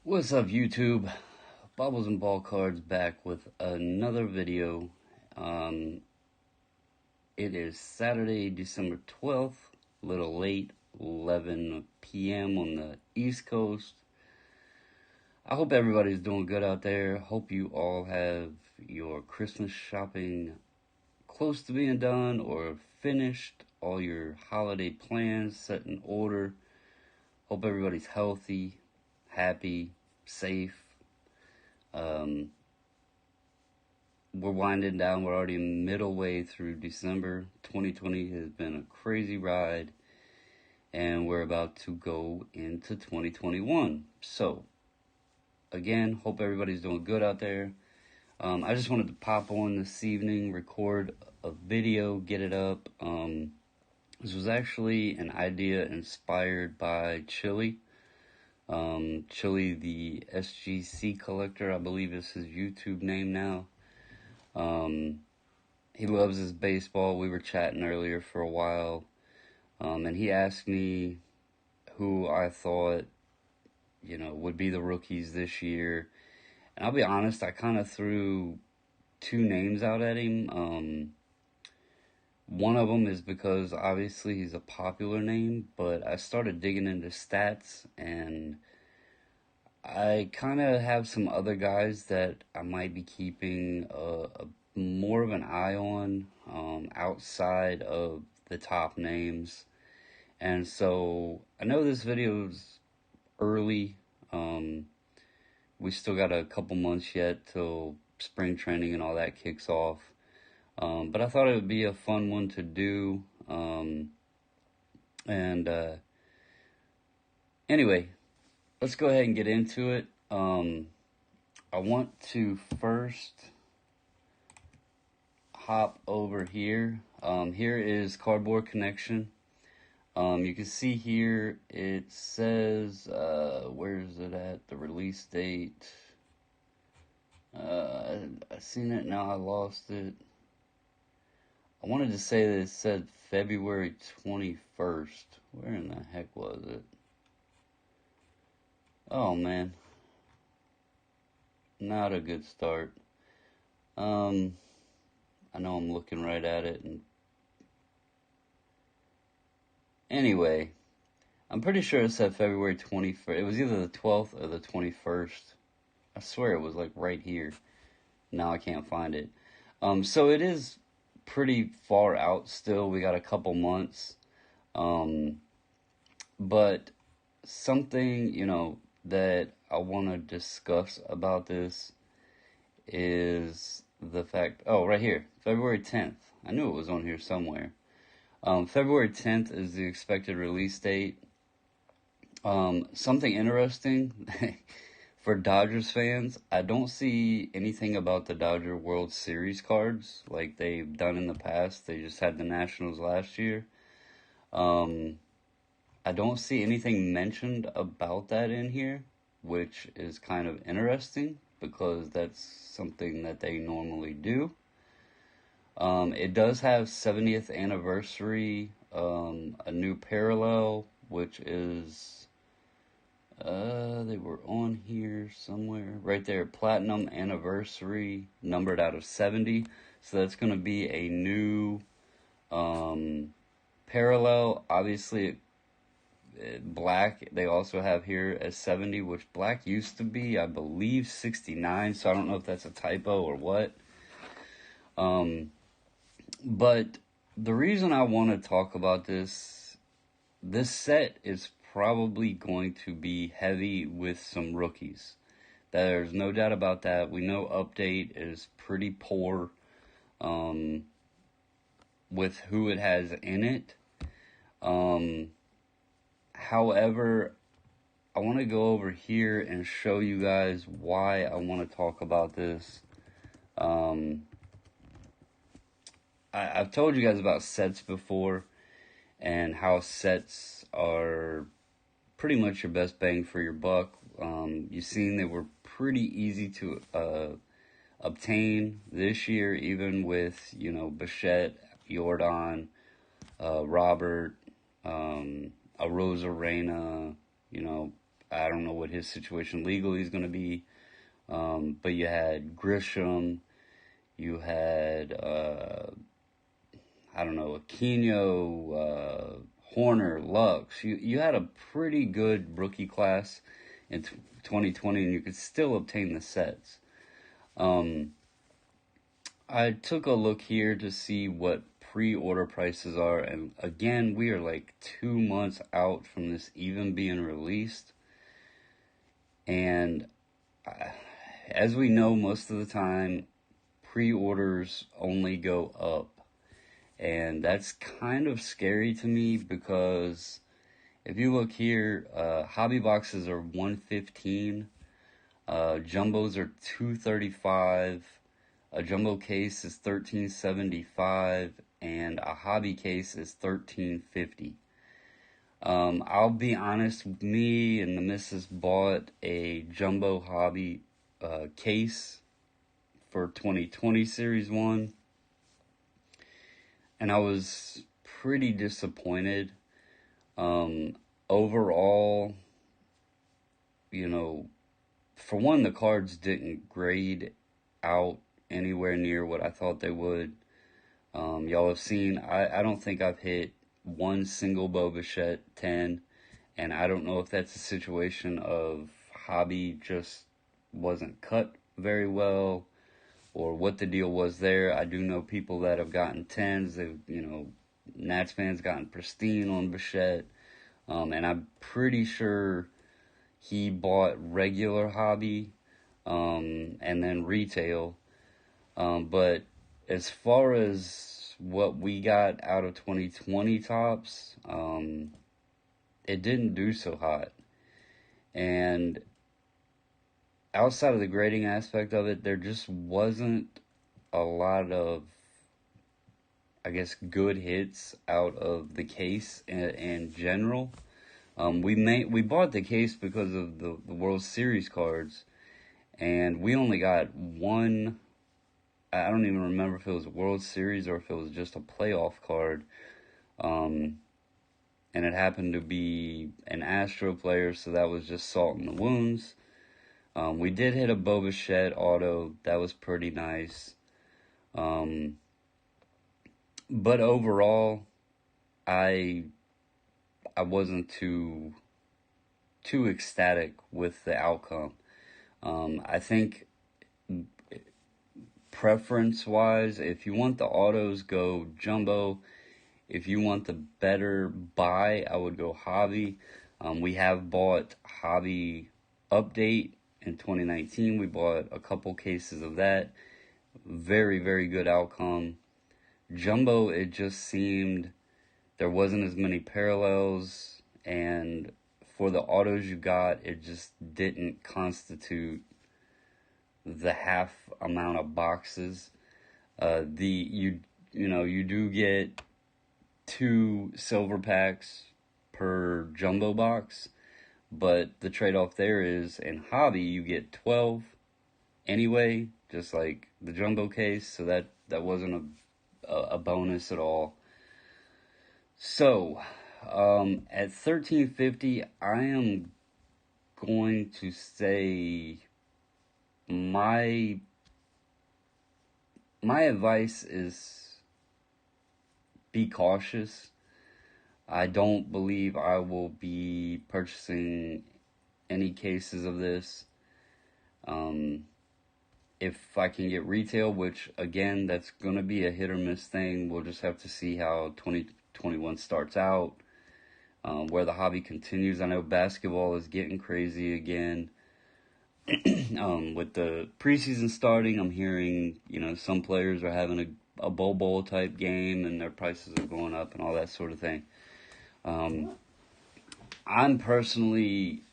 What's up, YouTube? Bubbles and Ball Cards back with another video. It is Saturday, December 12th, a little late, 11 p.m. on the East Coast. I hope everybody's doing good out there. Hope you all have your Christmas shopping close to being done or finished. All your holiday plans set in order. Hope everybody's healthy, happy, safe. We're winding down. We're already middle way through December. 2020 has been a crazy ride, and we're about to go into 2021. So, again, hope everybody's doing good out there. I just wanted to pop on this evening, record a video, get it up. This was actually an idea inspired by Chili. Chili, the SGC collector, I believe is his YouTube name now. He loves his baseball. We were chatting earlier for a while, and he asked me who I thought, would be the rookies this year. And I'll be honest, I kind of threw two names out at him. One of them is because obviously he's a popular name, but I started digging into stats, and I kind of have some other guys that I might be keeping more of an eye on outside of the top names. And so I know this video is early. We still got a couple months yet till spring training and all that kicks off. But I thought it would be a fun one to do. Anyway, let's go ahead and get into it. I want to first hop over here. Here is Cardboard Connection. You can see here it says, where is it at? The release date. I seen it, now I lost it. I wanted to say that it said February 21st. Where in the heck was it? Oh, man. Not a good start. I know I'm looking right at it. And anyway, I'm pretty sure it said February 21st. It was either the 12th or the 21st. I swear it was like right here. Now I can't find it. So it is pretty far out still. We got a couple months. But something, that I want to discuss about this is the fact, right here, February 10th. I knew it was on here somewhere. February 10th is the expected release date. Something interesting for Dodgers fans, I don't see anything about the Dodger World Series cards like they've done in the past. They just had the Nationals last year. I don't see anything mentioned about that in here, which is kind of interesting because that's something that they normally do. It does have 70th anniversary, a new parallel, which is, they were on here somewhere, right there, platinum anniversary, numbered out of 70. So that's going to be a new parallel. Obviously, black they also have here as 70, which black used to be, I believe, 69. So I don't know if that's a typo or what. But the reason I want to talk about this set is probably going to be heavy with some rookies. There's no doubt about that. We know Update is pretty poor with who it has in it. However, I want to go over here and show you guys why I want to talk about this. I've told you guys about sets before and how sets are pretty much your best bang for your buck. You've seen they were pretty easy to obtain this year, even with, Bichette, Jordan, Robert, Arozarena, I don't know what his situation legally is going to be. But you had Grisham, you had, I don't know, Aquino, Horner, Lux. You had a pretty good rookie class in 2020, and you could still obtain the sets. I took a look here to see what pre-order prices are, and again, we are like 2 months out from this even being released. And as we know, most of the time, pre-orders only go up. And that's kind of scary to me because if you look here, hobby boxes are $115, jumbos are $235, a jumbo case is $13.75, and a hobby case is $13.50. I'll be honest, me and the missus bought a jumbo hobby case for 2020 Series 1, and I was pretty disappointed. Overall, for one, the cards didn't grade out anywhere near what I thought they would. Y'all have seen, I don't think I've hit one single Bo Bichette 10, and I don't know if that's a situation of hobby just wasn't cut very well, or what the deal was there. I do know people that have gotten 10s. They've, Nats fans gotten pristine on Bichette. And I'm pretty sure he bought regular hobby, and then retail. But as far as what we got out of 2020 Topps, it didn't do so hot. And outside of the grading aspect of it, there just wasn't a lot of, I guess, good hits out of the case in general. We bought the case because of the World Series cards, and we only got one. I don't even remember if it was a World Series or if it was just a playoff card. And it happened to be an Astro player, so that was just salt in the wounds. We did hit a Bo Bichette auto. That was pretty nice. But overall, I wasn't too ecstatic with the outcome. I think preference-wise, if you want the autos, go jumbo. If you want the better buy, I would go hobby. We have bought hobby update in 2019. We bought a couple cases of that. Very, very good outcome. Jumbo, it just seemed there wasn't as many parallels, and for the autos you got, it just didn't constitute the half amount of boxes. You do get 2 silver packs per jumbo box, but the trade-off there is in hobby you get 12 anyway, just like the jumbo case, so that wasn't a bonus at all. So at $13.50, I am going to say my advice is be cautious. I don't believe I will be purchasing any cases of this. If I can get retail, which again, that's going to be a hit or miss thing. We'll just have to see how 2021 starts out, where the hobby continues. I know basketball is getting crazy again. With the preseason starting, I'm hearing, some players are having a bowl type game and their prices are going up and all that sort of thing. I'm personally,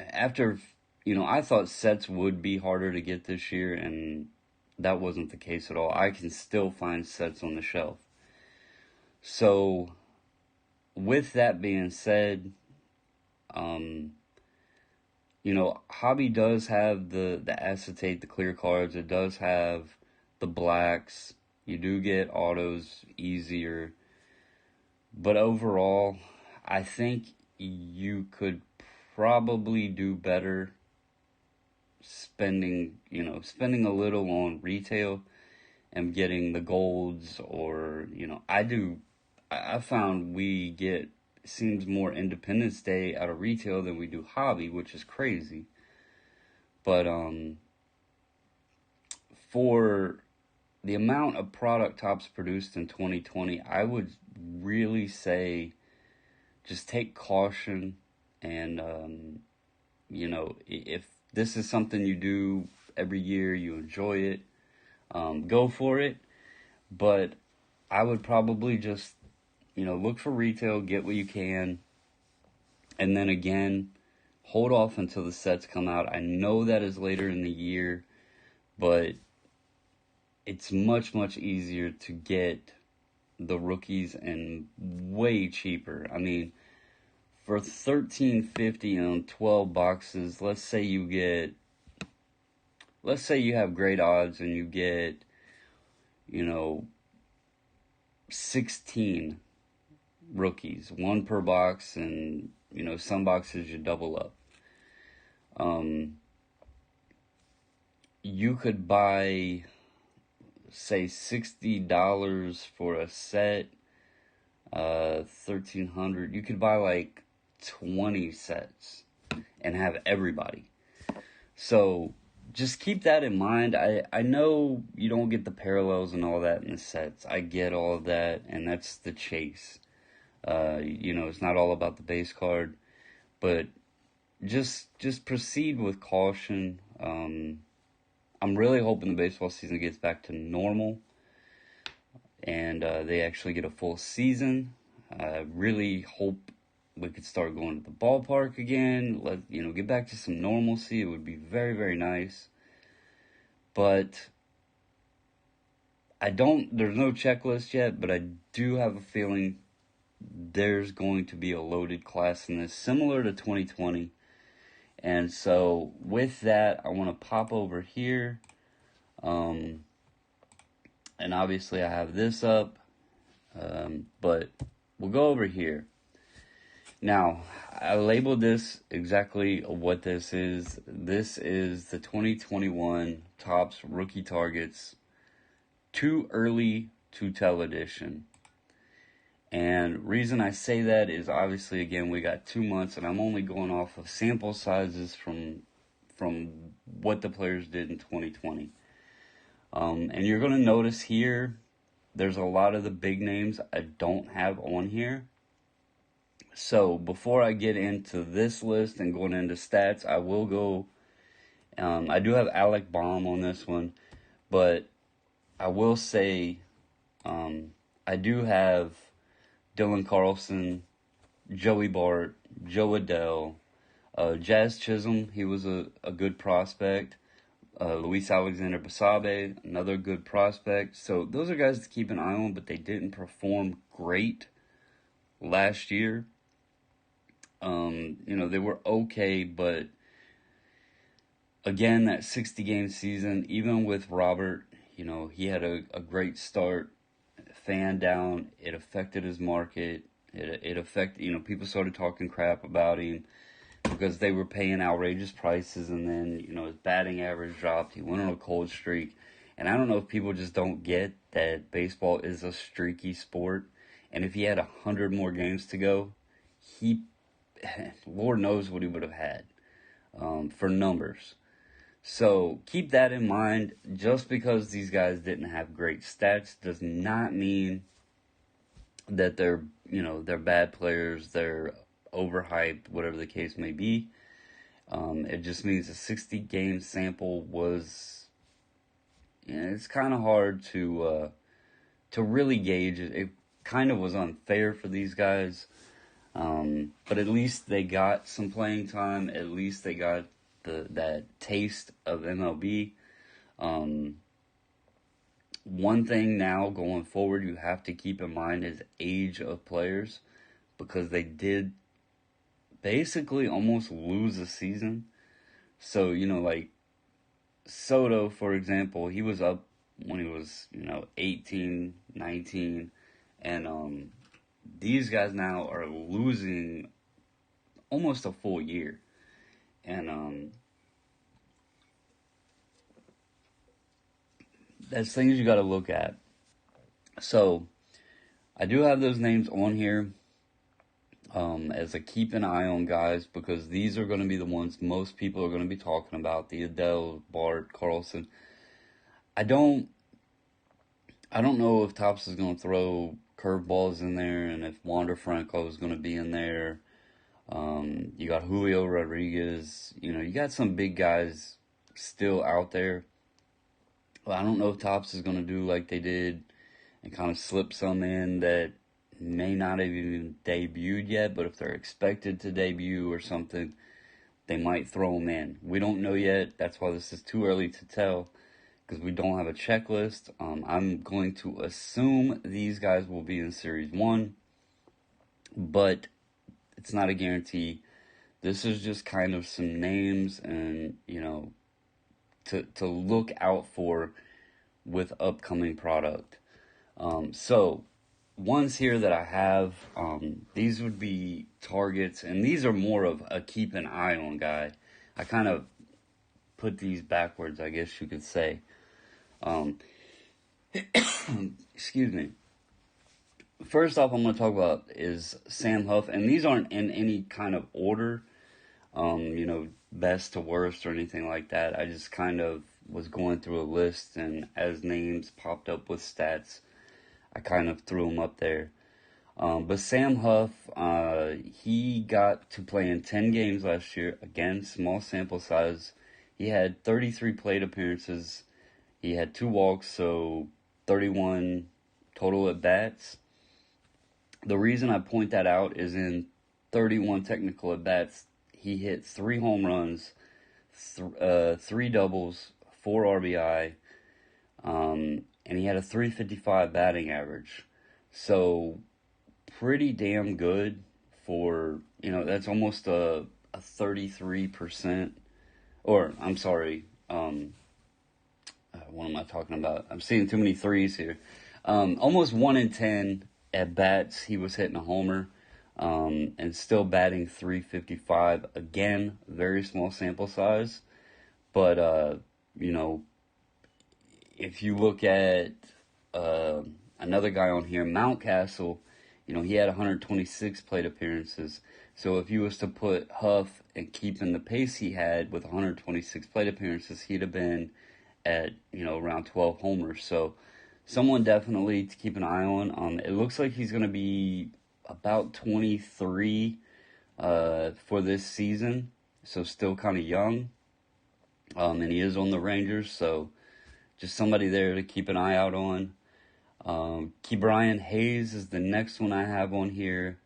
after, I thought sets would be harder to get this year, and that wasn't the case at all. I can still find sets on the shelf. So, with that being said, hobby does have the acetate, the clear cards. It does have the blacks. You do get autos easier. But overall, I think you could probably do better spending a little on retail and getting the golds, or, I found we get, seems more Independence Day out of retail than we do hobby, which is crazy. But, for the amount of product Topps produced in 2020, I would really say just take caution. And, if this is something you do every year, you enjoy it, go for it. But I would probably just, look for retail, get what you can. And then again, hold off until the sets come out. I know that is later in the year, but it's much, much easier to get the rookies and way cheaper. I mean, for $13.50 on 12 boxes, let's say you have great odds and you get, 16 rookies, one per box, and, some boxes you double up. You could buy, say, $60 for a set, $1,300. You could buy like 20 sets and have everybody. So just keep that in mind. I know you don't get the parallels and all that in the sets. I get all of that, and that's the chase. It's not all about the base card, but just proceed with caution. I'm really hoping the baseball season gets back to normal and they actually get a full season. I really hope we could start going to the ballpark again. Get back to some normalcy. It would be very, very nice. But there's no checklist yet, but I do have a feeling there's going to be a loaded class in this, similar to 2020. And so with that, I want to pop over here. And obviously I have this up. But we'll go over here. Now, I labeled this exactly what this is. This is the 2021 Topps Rookie Targets Too Early to Tell edition. And reason I say that is obviously, again, we got 2 months, and I'm only going off of sample sizes from what the players did in 2020. And you're going to notice here, there's a lot of the big names I don't have on here. So before I get into this list and going into stats, I will go, I do have Alec Baum on this one, but I will say, I do have Dylan Carlson, Joey Bart, Joe Adell, Jazz Chisholm, he was a good prospect. Luis Alexander Basabe, another good prospect. So those are guys to keep an eye on, but they didn't perform great last year. They were okay, but again, that 60-game season, even with Robert, he had a great start. Fan down, it affected his market. It affected, people started talking crap about him because they were paying outrageous prices, and then, his batting average dropped. He went on a cold streak. And I don't know if people just don't get that baseball is a streaky sport. And if he had 100 more games to go, Lord knows what he would have had for numbers. So keep that in mind. Just because these guys didn't have great stats does not mean that they're bad players, they're overhyped, whatever the case may be. It just means a 60-game sample was, it's kind of hard to really gauge it. It kind of was unfair for these guys. But at least they got some playing time. At least they got that taste of MLB. One thing now going forward you have to keep in mind is age of players, because they did basically almost lose a season. So, like Soto, for example, he was up when he was, 18, 19, and these guys now are losing almost a full year. And that's things you got to look at. So I do have those names on here as a keep an eye on guys, because these are going to be the ones most people are going to be talking about. The Adele, Bart, Carlson. I don't know if Topps is going to throw curveballs in there, and if Wander Franco is going to be in there. You got Julio Rodriguez. You got some big guys still out there. Well, I don't know if Topps is going to do like they did and kind of slip some in that may not have even debuted yet, but if they're expected to debut or something, they might throw them in. We don't know yet. That's why this is too early to tell, because we don't have a checklist. I'm going to assume these guys will be in Series 1, but it's not a guarantee. This is just kind of some names and, to look out for with upcoming product. So ones here that I have, these would be targets, and these are more of a keep an eye on guy. I kind of put these backwards, I guess you could say. Excuse me. First off, I'm going to talk about is Sam Huff, and these aren't in any kind of order, best to worst or anything like that. I just kind of was going through a list, and as names popped up with stats, I kind of threw them up there. But Sam Huff, he got to play in 10 games last year. Again, small sample size. He had 33 plate appearances. He had 2 walks, so 31 total at bats. The reason I point that out is in 31 technical at bats, he hit 3 home runs, 3 doubles, 4 RBI, and he had a .355 batting average. So pretty damn good for, that's almost a 33%, or I'm sorry, what am I talking about? I'm seeing too many threes here. Almost 1 in 10 at bats, he was hitting a homer, and still batting .355. Again, very small sample size, but if you look at another guy on here, Mountcastle, he had 126 plate appearances. So if you was to put Huff and keeping the pace he had with 126 plate appearances, he'd have been at around 12 homers. So someone definitely to keep an eye on. It looks like he's going to be about 23 for this season, so still kind of young. And he is on the Rangers, so just somebody there to keep an eye out on. Ke'Bryan Hayes is the next one I have on here.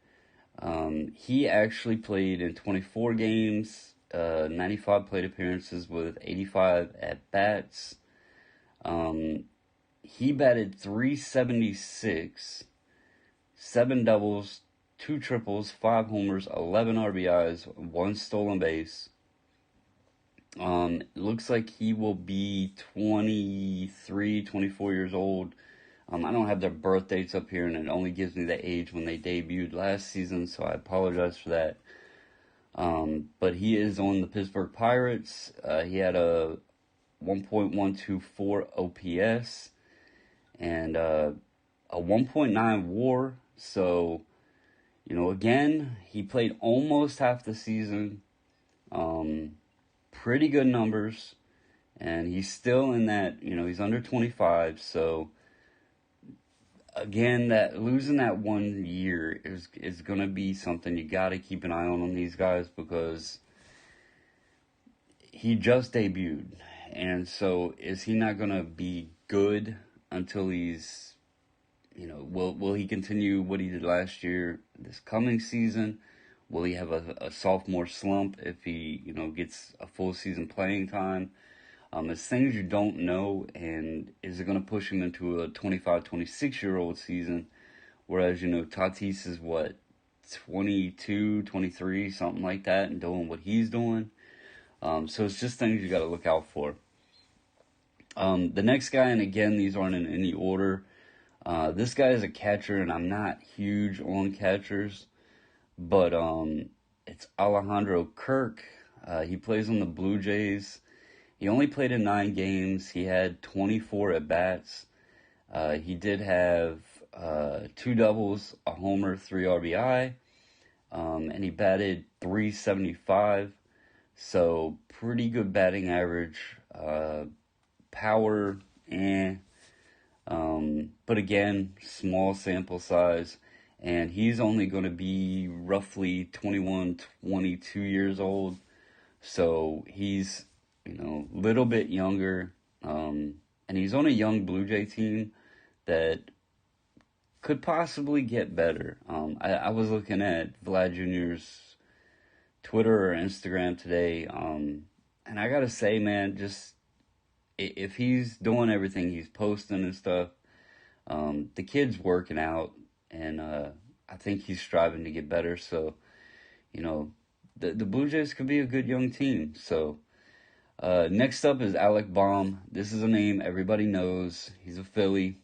He actually played in 24 games, 95 plate appearances with 85 at-bats. He batted .376, 7 doubles, 2 triples, 5 homers, 11 RBIs, 1 stolen base. It looks like he will be 23, 24 years old. I don't have their birth dates up here, and it only gives me the age when they debuted last season, so I apologize for that. But he is on the Pittsburgh Pirates. He had a 1.124 OPS and a 1.9 WAR. So, again, he played almost half the season. Pretty good numbers, and he's still in that, he's under 25, so again, that losing that 1 year is going to be something you got to keep an eye on these guys, because he just debuted, and so is he not going to be good until he's, will he continue what he did last year this coming season? Will he have a sophomore slump if he, gets a full season playing time? It's things you don't know, and is it going to push him into a 25, 26-year-old season? Whereas, Tatis is, 22, 23, something like that, and doing what he's doing. So it's just things you got to look out for. The next guy, and again, these aren't in any order. This guy is a catcher, and I'm not huge on catchers. But it's Alejandro Kirk. He plays on the Blue Jays. He only played in 9 games. He had 24 at-bats. He did have 2 doubles, a homer, 3 RBI, and he batted .375. So pretty good batting average. Power, but again, small sample size. And he's only going to be roughly 21, 22 years old. So he's, a little bit younger. And he's on a young Blue Jay team that could possibly get better. I was looking at Vlad Jr.'s Twitter or Instagram today. And I got to say, man, just if he's doing everything he's posting and stuff, the kid's working out. And I think he's striving to get better. So, the Blue Jays could be a good young team. So, next up is Alec Baum. This is a name everybody knows. He's a Philly.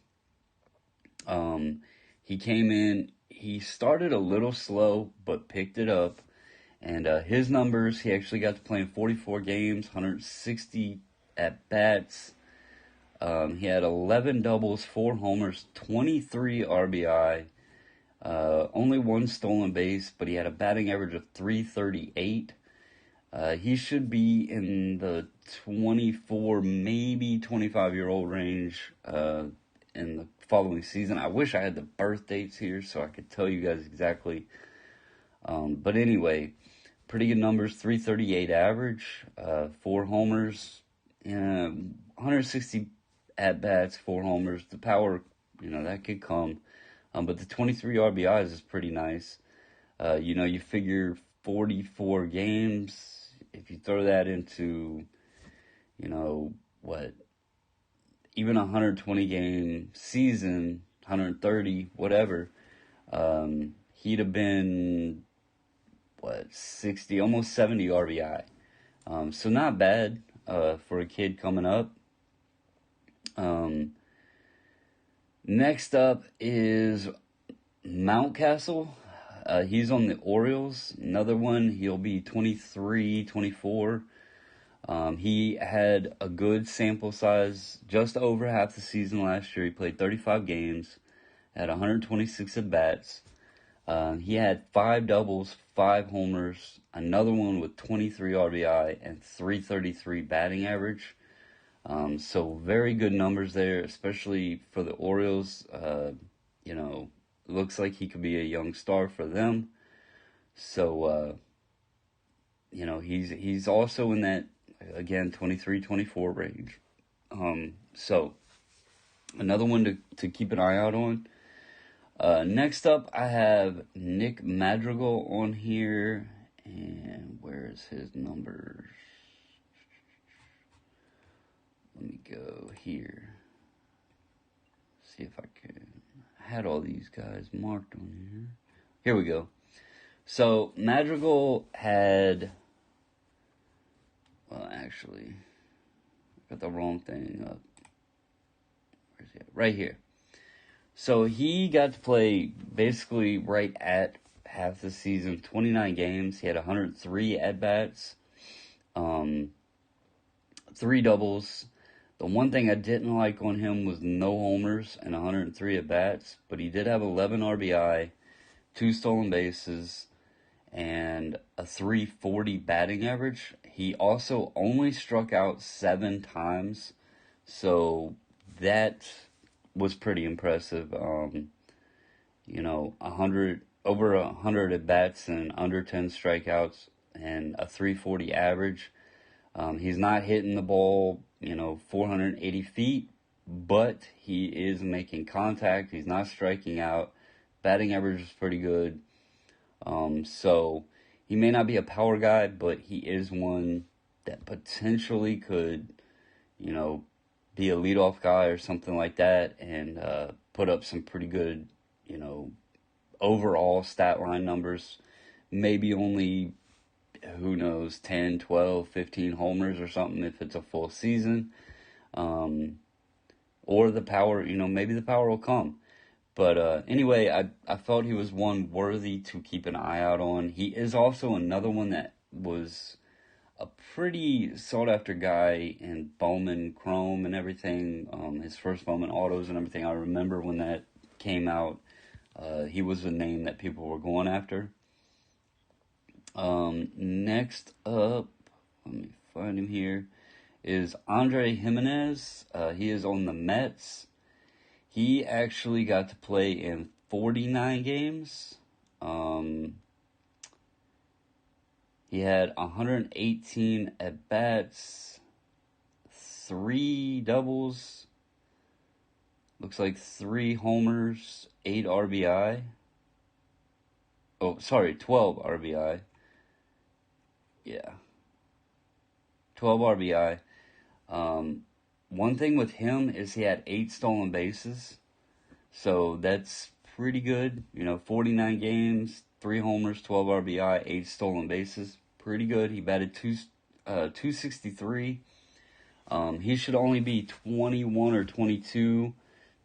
He came in. He started a little slow, but picked it up. And his numbers, he actually got to play in 44 games, 160 at-bats. He had 11 doubles, 4 homers, 23 RBI, only 1 stolen base, but he had a batting average of .338. He should be in the 24, maybe 25-year-old range in the following season. I wish I had the birth dates here so I could tell you guys exactly. But anyway, pretty good numbers, .338 average, 4 homers, 160 at-bats, 4 homers. The power, that could come. But the 23 RBIs is pretty nice. You figure 44 games, if you throw that into, even a 120-game season, 130, whatever, he'd have been, 60, almost 70 RBI. So not bad for a kid coming up. Next up is Mountcastle. He's on the Orioles. Another one, he'll be 23, 24. He had a good sample size, just over half the season last year. He played 35 games, had 126 at-bats. He had 5 doubles, 5 homers, another one with 23 RBI and .333 batting average. So very good numbers there, especially for the Orioles. Looks like he could be a young star for them. So, he's also in that, again, 23, 24 range. So another one to keep an eye out on. Next up, I have Nick Madrigal on here. And where's his numbers? Let me go here. See if I can. I had all these guys marked on here. Here we go. So, Madrigal had... Well, actually, I got the wrong thing up. Where's he at? Right here. So, he got to play basically right at half the season, 29 games. He had 103 at-bats, 3 doubles. The one thing I didn't like on him was no homers and 103 at-bats, but he did have 11 RBI, 2 stolen bases, and a .340 batting average. He also only struck out 7 times, so that was pretty impressive. 100 at-bats and under 10 strikeouts and a .340 average. He's not hitting the ball, 480 feet, but he is making contact. He's not striking out. Batting average is pretty good. So he may not be a power guy, but he is one that potentially could, be a leadoff guy or something like that and put up some pretty good, overall stat line numbers. Maybe only, 10, 12, 15 homers or something if it's a full season. Or the power, maybe the power will come. But anyway, I felt he was one worthy to keep an eye out on. He is also another one that was a pretty sought after guy in Bowman Chrome and everything. His first Bowman autos and everything. I remember when that came out, he was a name that people were going after. Next up, let me find him here, is Andre Jimenez. He is on the Mets. He actually got to play in 49 games. He had 118 at-bats, 3 doubles, looks like 3 homers, 8 RBI. Oh, sorry, 12 RBI. Yeah. 12 RBI. One thing with him is he had 8 stolen bases. So that's pretty good. 49 games, 3 homers, 12 RBI, 8 stolen bases. Pretty good. He batted 263. He should only be 21 or 22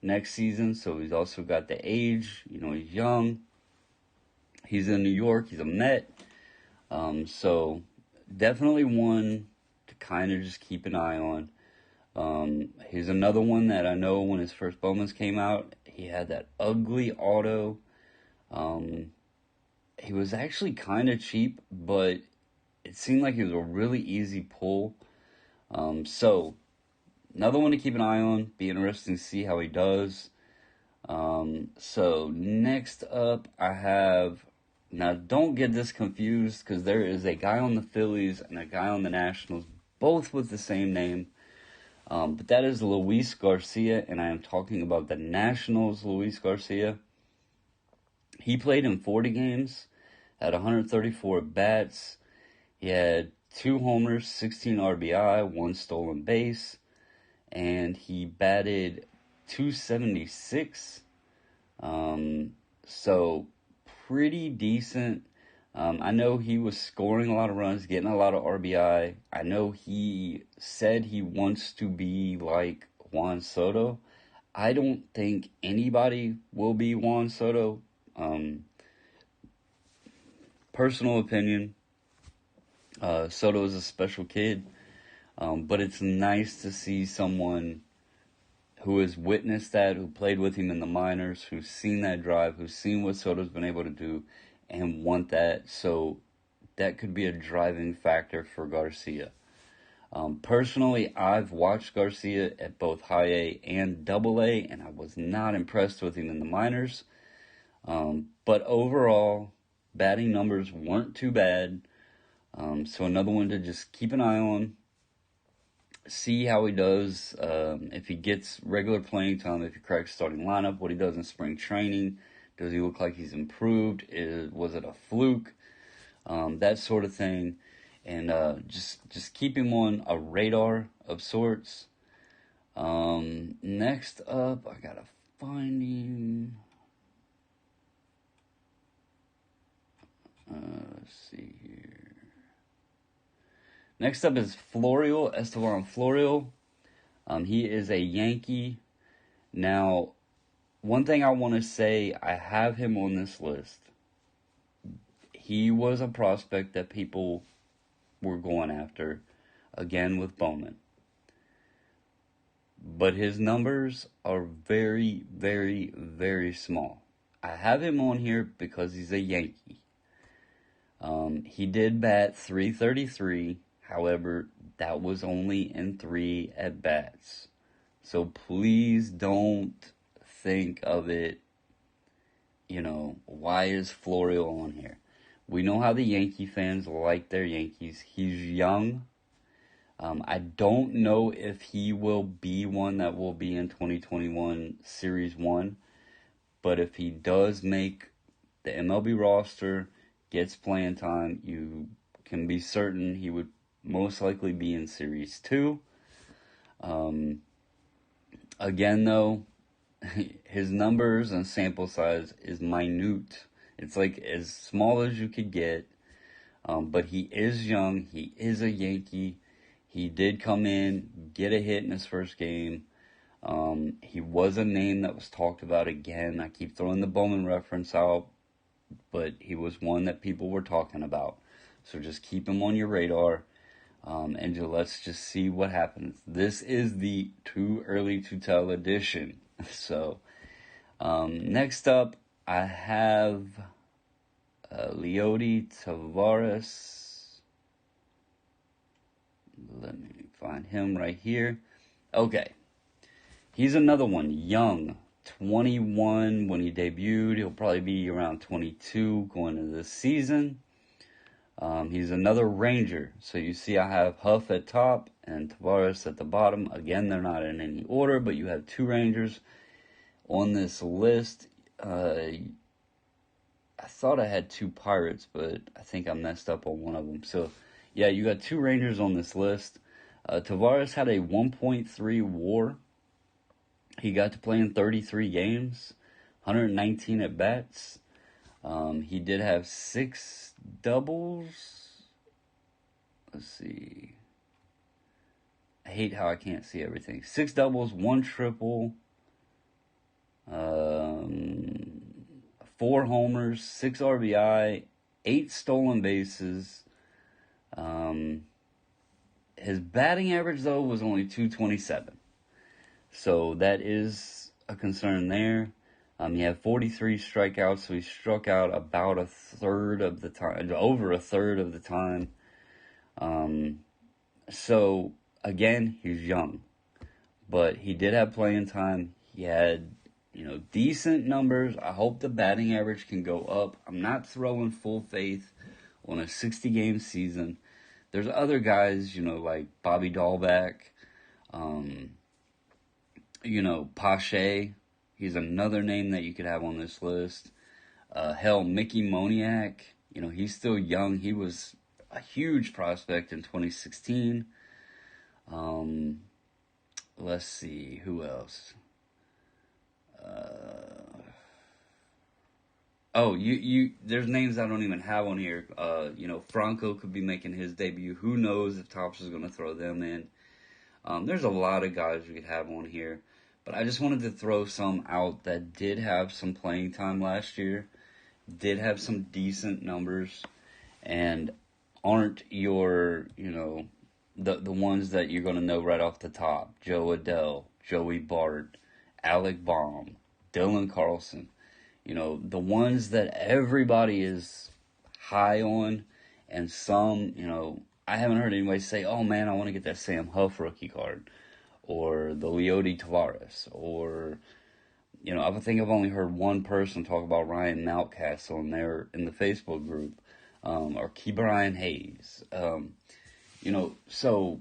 next season. So he's also got the age. He's young. He's in New York. He's a Met. So definitely one to kind of just keep an eye on. Here's another one that I know when his first Bowman's came out, he had that ugly auto. He was actually kind of cheap, but it seemed like he was a really easy pull. So another one to keep an eye on. Be interesting to see how he does. So next up I have, now don't get this confused because there is a guy on the Phillies and a guy on the Nationals, both with the same name. But that is Luis Garcia, and I am talking about the Nationals' Luis Garcia. He played in 40 games, had 134 bats. He had 2 homers, 16 RBI, 1 stolen base, and he batted .276. So pretty decent. I know he was scoring a lot of runs, getting a lot of RBI. I know he said he wants to be like Juan Soto. I don't think anybody will be Juan Soto. Personal opinion, Soto is a special kid. But it's nice to see someone who has witnessed that, who played with him in the minors, who's seen that drive, who's seen what Soto's been able to do, and want that. So that could be a driving factor for Garcia. Personally, I've watched Garcia at both high A and double A, and I was not impressed with him in the minors. But overall, batting numbers weren't too bad. So another one to just keep an eye on. See how he does. If he gets regular playing time, if he cracks starting lineup, what he does in spring training. Does he look like he's improved? Was it a fluke? That sort of thing. And just keep him on a radar of sorts. Next up, I gotta find him. Let's see here. Next up is Florial, Esteban Florial. He is a Yankee. Now, one thing I want to say, I have him on this list. He was a prospect that people were going after, again with Bowman. But his numbers are very, very, very small. I have him on here because he's a Yankee. He did bat .333. However, that was only in 3 at-bats. So please don't think of it, why is Florial on here? We know how the Yankee fans like their Yankees. He's young. I don't know if he will be one that will be in 2021 Series 1. But if he does make the MLB roster, gets playing time, you can be certain he would most likely be in Series 2. Again, though, his numbers and sample size is minute. It's like as small as you could get. But he is young. He is a Yankee. He did come in, get a hit in his first game. He was a name that was talked about again. I keep throwing the Bowman reference out, but he was one that people were talking about. So just keep him on your radar, and let's just see what happens. This is the too early to tell edition. So next up, I have Leoti Tavares. Let me find him right here. Okay. He's another one, young, 21 when he debuted. He'll probably be around 22 going into this season. He's another Ranger. So you see I have Huff at top and Tavares at the bottom. Again, they're not in any order, but you have two Rangers on this list. I thought I had two Pirates, but I think I messed up on one of them. So, yeah, you got two Rangers on this list. Tavares had a 1.3 WAR. He got to play in 33 games, 119 at bats. He did have 6 doubles. Let's see. I hate how I can't see everything. 6 doubles, 1 triple, 4 homers, 6 RBI, 8 stolen bases. His batting average, though, was only .227. So that is a concern there. He had 43 strikeouts, so he struck out about a third of the time, over a third of the time. So, again, he's young. But he did have playing time. He had, decent numbers. I hope the batting average can go up. I'm not throwing full faith on a 60-game season. There's other guys, like Bobby Dahlback, Pache. He's another name that you could have on this list. Mickey Moniak. He's still young. He was a huge prospect in 2016. Let's see. Who else? There's names I don't even have on here. Franco could be making his debut. Who knows if Topps is going to throw them in. There's a lot of guys we could have on here. But I just wanted to throw some out that did have some playing time last year, did have some decent numbers, and aren't your, the ones that you're going to know right off the top. Joe Adell, Joey Bart, Alec Baum, Dylan Carlson. The ones that everybody is high on, and some, I haven't heard anybody say, oh man, I want to get that Sam Huff rookie card, or the Leoti Tavares, or, I think I've only heard one person talk about Ryan Mountcastle in the Facebook group, or Key Brian Hayes. So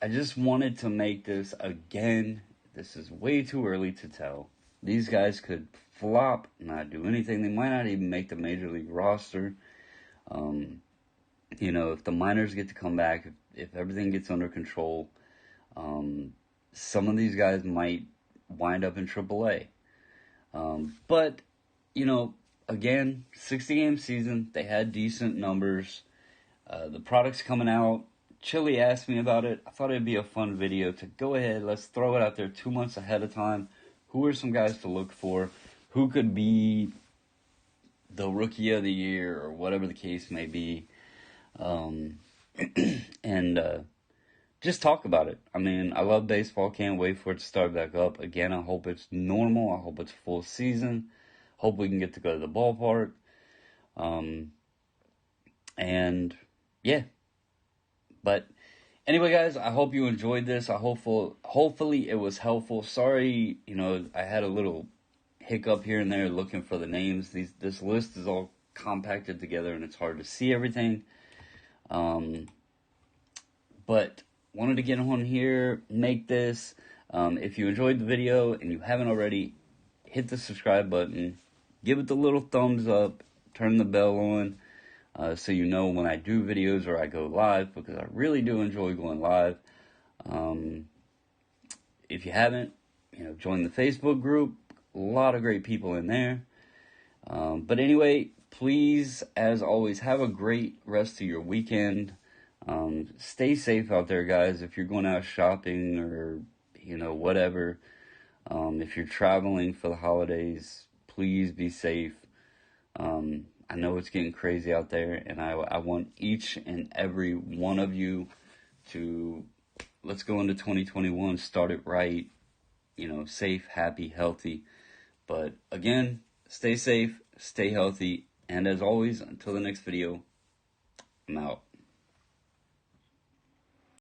I just wanted to make this again. This is way too early to tell. These guys could flop, not do anything. They might not even make the major league roster. If the minors get to come back, if everything gets under control, some of these guys might wind up in AAA. But, again, 60-game season, they had decent numbers. The product's coming out. Chili asked me about it. I thought it'd be a fun video to go ahead. Let's throw it out there 2 months ahead of time. Who are some guys to look for? Who could be the rookie of the year or whatever the case may be? Just talk about it. I mean, I love baseball. Can't wait for it to start back up. Again, I hope it's normal. I hope it's full season. Hope we can get to go to the ballpark. But anyway, guys, I hope you enjoyed this. Hopefully it was helpful. Sorry, I had a little hiccup here and there looking for the names. This list is all compacted together and it's hard to see everything. But wanted to get on here, make this. If you enjoyed the video and you haven't already, hit the subscribe button, give it the little thumbs up, turn the bell on, so you know when I do videos or I go live, because I really do enjoy going live. If you haven't, join the Facebook group. A lot of great people in there. But anyway, please, as always, have a great rest of your weekend. Stay safe out there, guys. If you're going out shopping or, whatever. If you're traveling for the holidays, please be safe. I know it's getting crazy out there, and I want each and every one of you to, let's go into 2021, start it right, safe, happy, healthy. But again, stay safe, stay healthy, and as always, until the next video, I'm out.